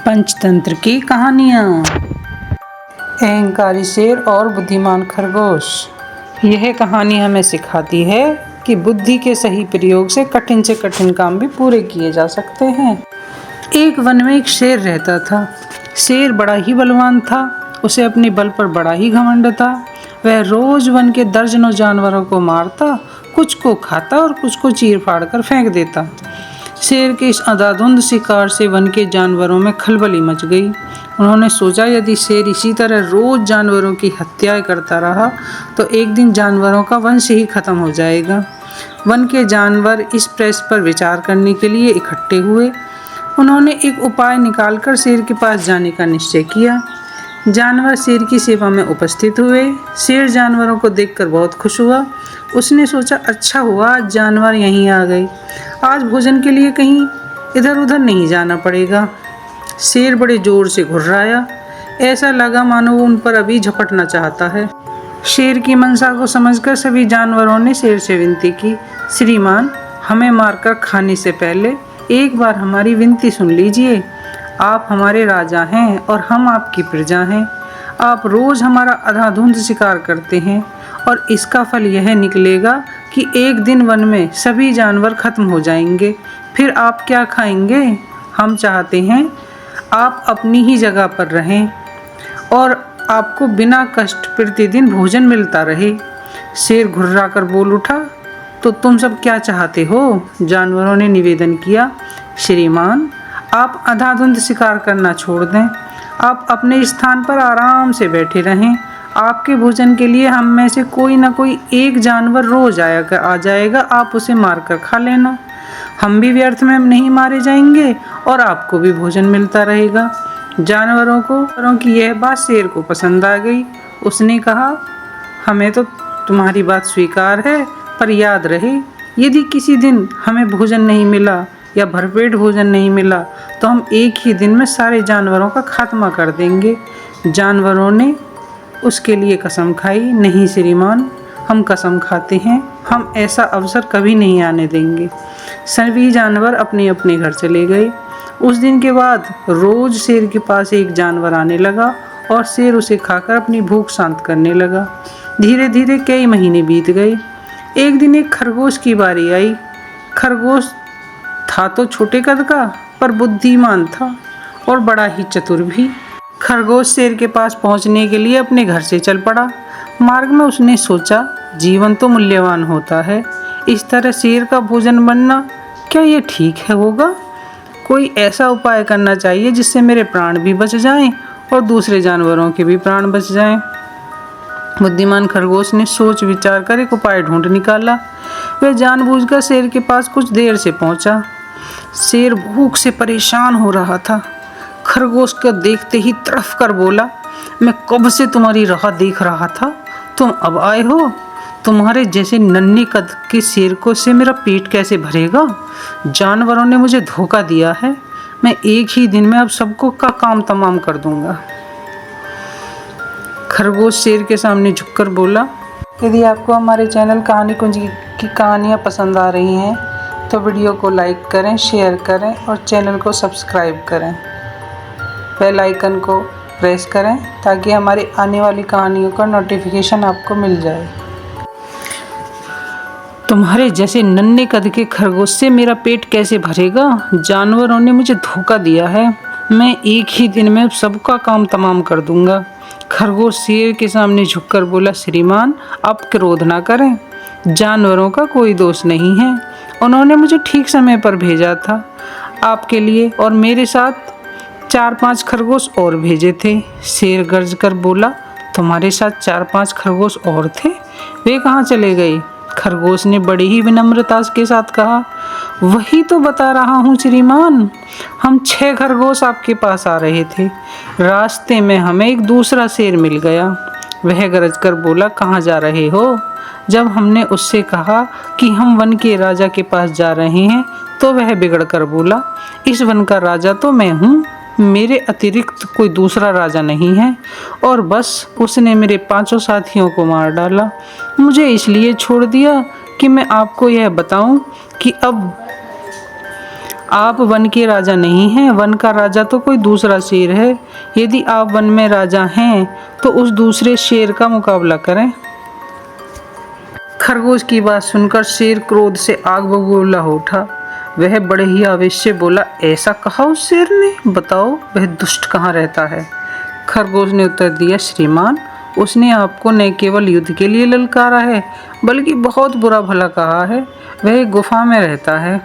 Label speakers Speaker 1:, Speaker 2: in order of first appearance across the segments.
Speaker 1: पंचतंत्र की कहानियाँ। अहंकारी शेर और बुद्धिमान खरगोश। यह कहानी हमें सिखाती है कि बुद्धि के सही प्रयोग से कठिन काम भी पूरे किए जा सकते हैं। एक वन में एक शेर रहता था। शेर बड़ा ही बलवान था। उसे अपने बल पर बड़ा ही घमंड था। वह रोज वन के दर्जनों जानवरों को मारता, कुछ को खाता और कुछ को चीर फाड़ कर फेंक देता। शेर के इस अंधाधुंध शिकार से वन के जानवरों में खलबली मच गई। उन्होंने सोचा, यदि शेर इसी तरह रोज जानवरों की हत्याएं करता रहा तो एक दिन जानवरों का वंश ही खत्म हो जाएगा। वन के जानवर इस प्रश्न पर विचार करने के लिए इकट्ठे हुए। उन्होंने एक उपाय निकालकर शेर के पास जाने का निश्चय किया। जानवर शेर की सेवा में उपस्थित हुए। शेर जानवरों को देखकर बहुत खुश हुआ। उसने सोचा, अच्छा हुआ आज जानवर यहीं आ गए। आज भोजन के लिए कहीं इधर उधर नहीं जाना पड़ेगा। शेर बड़े जोर से घुर्राया। ऐसा लगा मानो वो उन पर अभी झपटना चाहता है। शेर की मंशा को समझकर सभी जानवरों ने शेर से विनती की, श्रीमान, हमें मारकर खाने से पहले एक बार हमारी विनती सुन लीजिए। आप हमारे राजा हैं और हम आपकी प्रजा हैं। आप रोज हमारा अंधाधुंध शिकार करते हैं और इसका फल यह निकलेगा कि एक दिन वन में सभी जानवर खत्म हो जाएंगे। फिर आप क्या खाएंगे? हम चाहते हैं आप अपनी ही जगह पर रहें और आपको बिना कष्ट प्रतिदिन भोजन मिलता रहे। शेर घुर्रा कर बोल उठा, तो तुम सब क्या चाहते हो? जानवरों ने निवेदन किया, श्रीमान, आप अंधाधुंध शिकार करना छोड़ दें। आप अपने स्थान पर आराम से बैठे रहें। आपके भोजन के लिए हम में से कोई न कोई एक जानवर रोज आ जाएगा। आप उसे मारकर खा लेना। हम भी व्यर्थ में नहीं मारे जाएंगे और आपको भी भोजन मिलता रहेगा। जानवरों की यह बात शेर को पसंद आ गई। उसने कहा, हमें तो तुम्हारी बात स्वीकार है, पर याद रहे, यदि किसी दिन हमें भोजन नहीं मिला या भरपेट भोजन नहीं मिला तो हम एक ही दिन में सारे जानवरों का खात्मा कर देंगे। जानवरों ने उसके लिए कसम खाई, नहीं श्रीमान, हम कसम खाते हैं, हम ऐसा अवसर कभी नहीं आने देंगे। सभी जानवर अपने अपने घर चले गए। उस दिन के बाद रोज शेर के पास एक जानवर आने लगा और शेर उसे खाकर अपनी भूख शांत करने लगा। धीरे धीरे कई महीने बीत गए। एक दिन एक खरगोश की बारी आई। खरगोश था तो छोटे कद का, पर बुद्धिमान था और बड़ा ही चतुर भी। खरगोश शेर के पास पहुंचने के लिए अपने घर से चल पड़ा। मार्ग में उसने सोचा, जीवन तो मूल्यवान होता है, इस तरह शेर का भोजन बनना क्या ये ठीक है होगा? कोई ऐसा उपाय करना चाहिए जिससे मेरे प्राण भी बच जाएं और दूसरे जानवरों के भी प्राण बच जाएं। बुद्धिमान खरगोश ने सोच विचार कर एक उपाय ढूंढ निकाला। वह जानबूझकर शेर के पास कुछ देर से पहुंचा। शेर भूख से परेशान हो रहा था। खरगोश को देखते ही तड़फ कर बोला, मैं कब से तुम्हारी राह देख रहा था, तुम अब आए हो। तुम्हारे जैसे नन्हे कद के शेर को से मेरा पेट कैसे भरेगा? जानवरों ने मुझे धोखा दिया है। मैं एक ही दिन में अब सबको का काम तमाम कर दूंगा। खरगोश शेर के सामने झुककर बोला, यदि आपको हमारे चैनल कहानी कुंज की कहानियाँ पसंद आ रही हैं तो वीडियो को लाइक करें, शेयर करें और चैनल को सब्सक्राइब करें। बेल आइकन को प्रेस करें ताकि हमारी आने वाली कहानियों का नोटिफिकेशन आपको मिल जाए। तुम्हारे जैसे नन्हे कद के खरगोश से मेरा पेट कैसे भरेगा? जानवरों ने मुझे धोखा दिया है। मैं एक ही दिन में सबका काम तमाम कर दूंगा। खरगोश शेर के सामने झुककर बोला, श्रीमान, आप क्रोध ना करें, जानवरों का कोई दोष नहीं है। उन्होंने मुझे ठीक समय पर भेजा था। आपके लिए और मेरे साथ 4-5 खरगोश और भेजे थे। शेर गर्ज कर बोला, तुम्हारे साथ 4-5 खरगोश और थे? वे कहाँ चले गए? खरगोश ने बड़ी ही विनम्रता के साथ कहा, वही तो बता रहा हूँ श्रीमान, हम 6 खरगोश आपके पास आ रहे थे। रास्ते में हमें एक दूसरा शेर मिल गया। वह गरज कर बोला, कहाँ जा रहे हो? जब हमने उससे कहा कि हम वन के राजा के पास जा रहे हैं तो वह बिगड़ कर बोला, इस वन का राजा तो मैं हूँ, मेरे अतिरिक्त कोई दूसरा राजा नहीं है। और बस उसने मेरे 5 साथियों को मार डाला। मुझे इसलिए छोड़ दिया कि मैं आपको यह बताऊं कि अब आप वन के राजा नहीं हैं, वन का राजा तो कोई दूसरा शेर है। यदि आप वन में राजा हैं तो उस दूसरे शेर का मुकाबला करें। खरगोश की बात सुनकर शेर क्रोध से आग बबूला हो उठा। वह बड़े ही आवेश से बोला, ऐसा कहा उस शेर ने? बताओ वह दुष्ट कहाँ रहता है? खरगोश ने उत्तर दिया, श्रीमान, उसने आपको न केवल युद्ध के लिए ललकारा है बल्कि बहुत बुरा भला कहा है। वह एक गुफा में रहता है।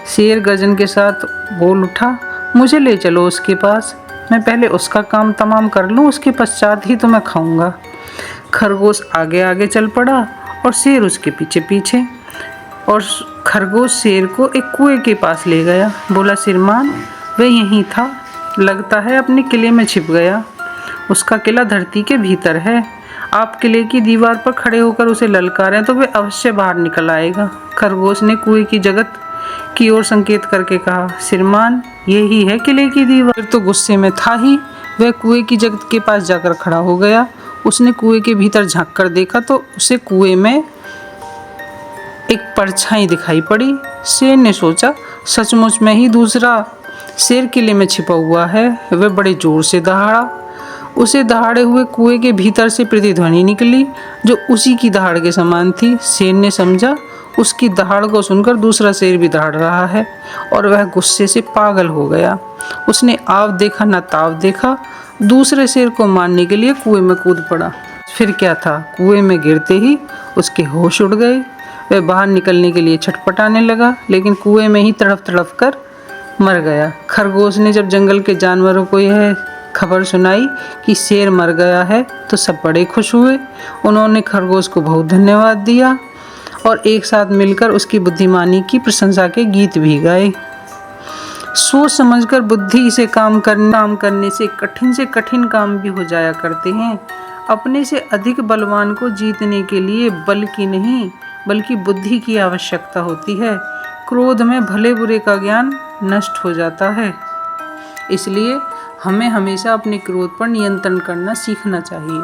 Speaker 1: शेर गर्जन के साथ बोल उठा, मुझे ले चलो उसके पास। मैं पहले उसका काम तमाम कर लूँ, उसके पश्चात ही तो मैं खाऊंगा। खरगोश आगे आगे चल पड़ा और शेर उसके पीछे पीछे। और खरगोश शेर को एक कुएं के पास ले गया। बोला, श्रीमान, वह यहीं था, लगता है अपने किले में छिप गया। उसका किला धरती के भीतर है। आप किले की दीवार पर खड़े होकर उसे ललकारें तो वह अवश्य बाहर निकल आएगा। खरगोश ने कुएं की जगत की ओर संकेत करके कहा, श्रीमान, यही है किले की दीवार। फिर तो गुस्से में था ही, वह कुएं की जगत के पास जाकर खड़ा हो गया। उसने कुएं के भीतर झांक कर देखा तो उसे कुएं में एक परछाई दिखाई पड़ी। शेर ने सोचा, सचमुच में ही दूसरा शेर किले में छिपा हुआ है। वह बड़े जोर से दहाड़ा। उसे दहाड़े हुए कुएं के भीतर से प्रतिध्वनि निकली जो उसी की दहाड़ के समान थी। शेर ने समझा उसकी दहाड़ को सुनकर दूसरा शेर भी दहाड़ रहा है और वह गुस्से से पागल हो गया। उसने आव देखा न ताव देखा, दूसरे शेर को मारने के लिए कुएं में कूद पड़ा। फिर क्या था, कुएं में गिरते ही उसके होश उड़ गए। वह बाहर निकलने के लिए छटपटाने लगा, लेकिन कुएं में ही तड़फ तड़फ कर मर गया। खरगोश ने जब जंगल के जानवरों को यह खबर सुनाई कि शेर मर गया है तो सब बड़े खुश हुए। उन्होंने खरगोश को बहुत धन्यवाद दिया और एक साथ मिलकर उसकी बुद्धिमानी की प्रशंसा के गीत भी गाए। सोच समझकर बुद्धि से काम करने से कठिन काम भी हो जाया करते हैं। अपने से अधिक बलवान को जीतने के लिए बल की नहीं बल्कि बुद्धि की आवश्यकता होती है। क्रोध में भले बुरे का ज्ञान नष्ट हो जाता है। इसलिए हमें हमेशा अपने क्रोध पर नियंत्रण करना सीखना चाहिए।